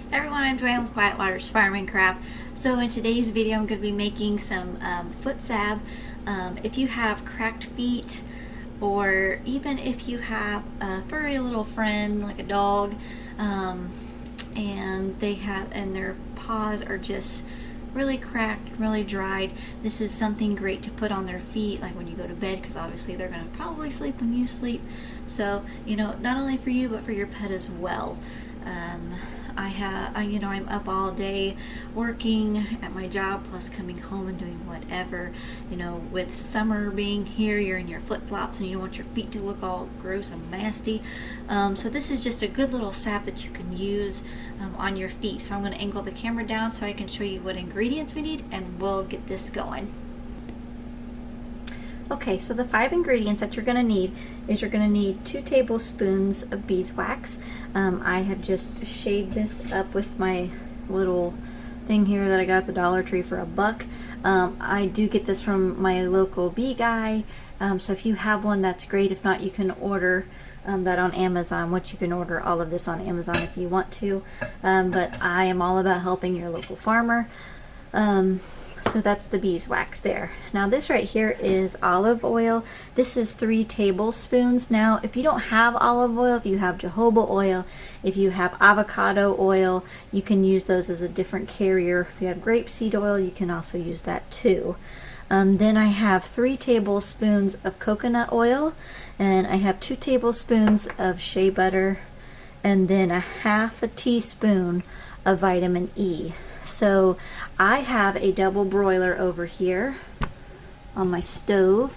Everyone, I'm Joanne with Quiet Waters Farm and Craft. So in today's video, I'm going to be making some foot salve. If you have cracked feet, or even if you have a furry little friend like a dog, and their paws are just really cracked, really dried, this is something great to put on their feet, like when you go to bed, because obviously they're going to probably sleep when you sleep. So, not only for you, but for your pet as well. I'm up all day working at my job, plus coming home and doing whatever. With summer being here, you're in your flip-flops and you don't want your feet to look all gross and nasty. So this is just a good little salve that you can use on your feet. So I'm going to angle the camera down so I can show you what ingredients we need, and we'll get this going. Okay, so the 5 ingredients that you're going to need is you're going to need 2 tablespoons of beeswax. I have just shaved this up with my little thing here that I got at the Dollar Tree for $1. I do get this from my local bee guy, so if you have one, that's great. If not, you can order that on Amazon, which you can order all of this on Amazon if you want to. But I am all about helping your local farmer. So that's the beeswax there. Now this right here is olive oil. This is 3 tablespoons. Now if you don't have olive oil, if you have jojoba oil, if you have avocado oil, you can use those as a different carrier. If you have grapeseed oil, you can also use that too. Then I have 3 tablespoons of coconut oil, and I have 2 tablespoons of shea butter, and then a half a teaspoon of vitamin E. So I have a double broiler over here on my stove.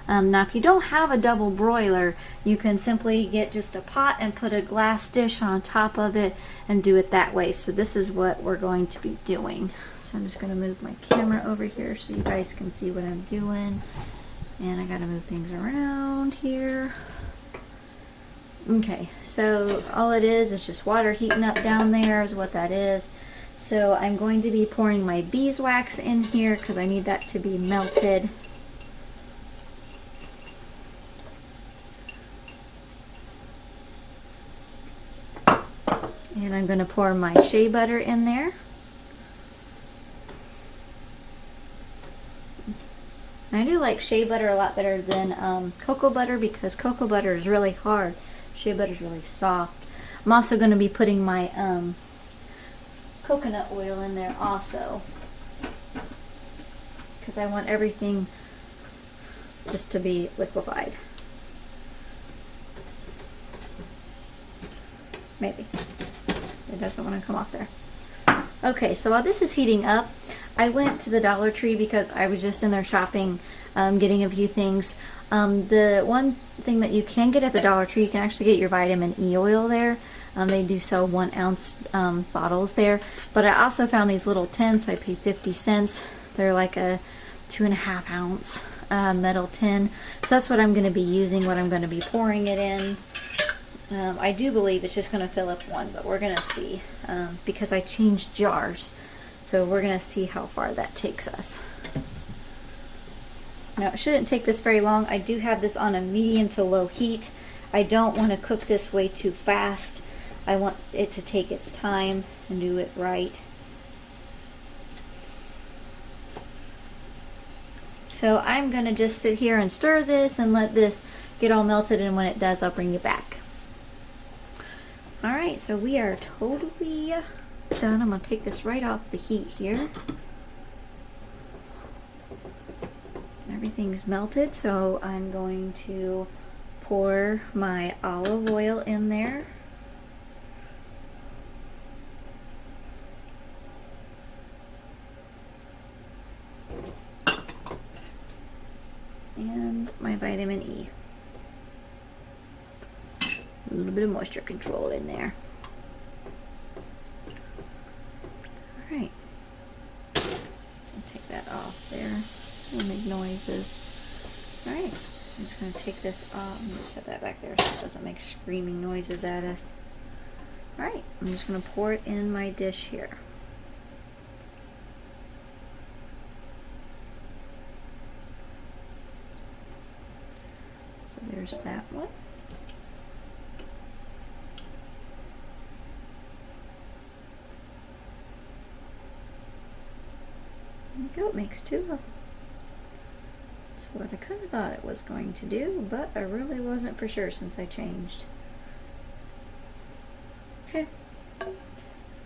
Now if you don't have a double broiler, you can simply get just a pot and put a glass dish on top of it and do it that way. So this is what we're going to be doing. So I'm just going to move my camera over here so you guys can see what I'm doing. And I got to move things around here. Okay, so all it is just water heating up down there is what that is. So I'm going to be pouring my beeswax in here because I need that to be melted. And I'm going to pour my shea butter in there. And I do like shea butter a lot better than cocoa butter because cocoa butter is really hard. Shea butter is really soft. I'm also going to be putting my coconut oil in there also, because I want everything just to be liquefied. Maybe it doesn't want to come off there. Okay, so while this is heating up, I went to the Dollar Tree because I was just in there shopping, getting a few things. The one thing that you can get at the Dollar Tree, you can actually get your vitamin E oil there. They do sell 1 ounce bottles there, but I also found these little tins, so I paid 50 cents. They're like a 2.5 ounce metal tin. So that's what I'm going to be using, what I'm going to be pouring it in. I do believe it's just going to fill up 1, but we're going to see because I changed jars. So we're going to see how far that takes us. Now it shouldn't take this very long. I do have this on a medium to low heat. I don't want to cook this way too fast. I want it to take its time and do it right. So I'm going to just sit here and stir this and let this get all melted, and when it does, I'll bring you back. Alright, so we are totally done. I'm going to take this right off the heat here. Everything's melted, so I'm going to pour my olive oil in there. And my vitamin E. A little bit of moisture control in there. Alright. I'll take that off there. It'll make noises. Alright. I'm just going to take this off. I'm going to set that back there so it doesn't make screaming noises at us. Alright. I'm just going to pour it in my dish here. So there's that one. Oh, it makes 2 of them. That's what I kind of thought it was going to do, but I really wasn't for sure since I changed. Okay.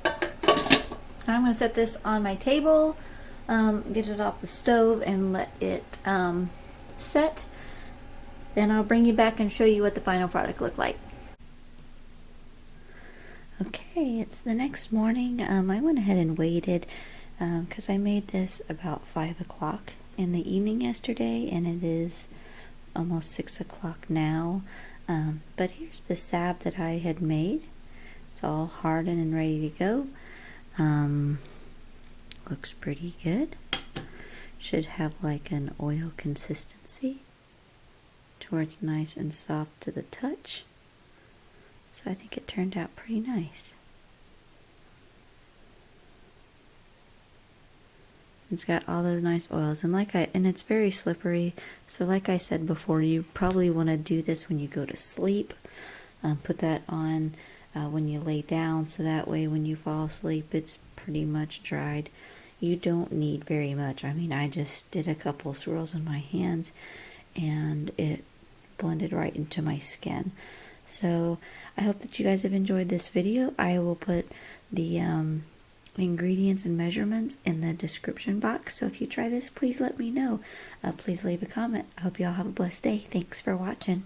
I'm going to set this on my table, get it off the stove, and let it set. And I'll bring you back and show you what the final product looked like. Okay, it's the next morning. I went ahead and waited because I made this about 5 o'clock in the evening yesterday, and it is almost 6 o'clock now. But here's the salve that I had made. It's all hardened and ready to go. Looks pretty good. Should have like an oil consistency to where it's nice and soft to the touch. So I think it turned out pretty nice. It's got all those nice oils, and it's very slippery. So like I said before, you probably want to do this when you go to sleep. Put that on when you lay down, so that way when you fall asleep, it's pretty much dried. You don't need very much. I mean, I just did a couple swirls in my hands, and it blended right into my skin. So I hope that you guys have enjoyed this video. I will put the ingredients and measurements in the description box. So if you try this, please let me know. Please leave a comment. I hope you all have a blessed day. Thanks for watching.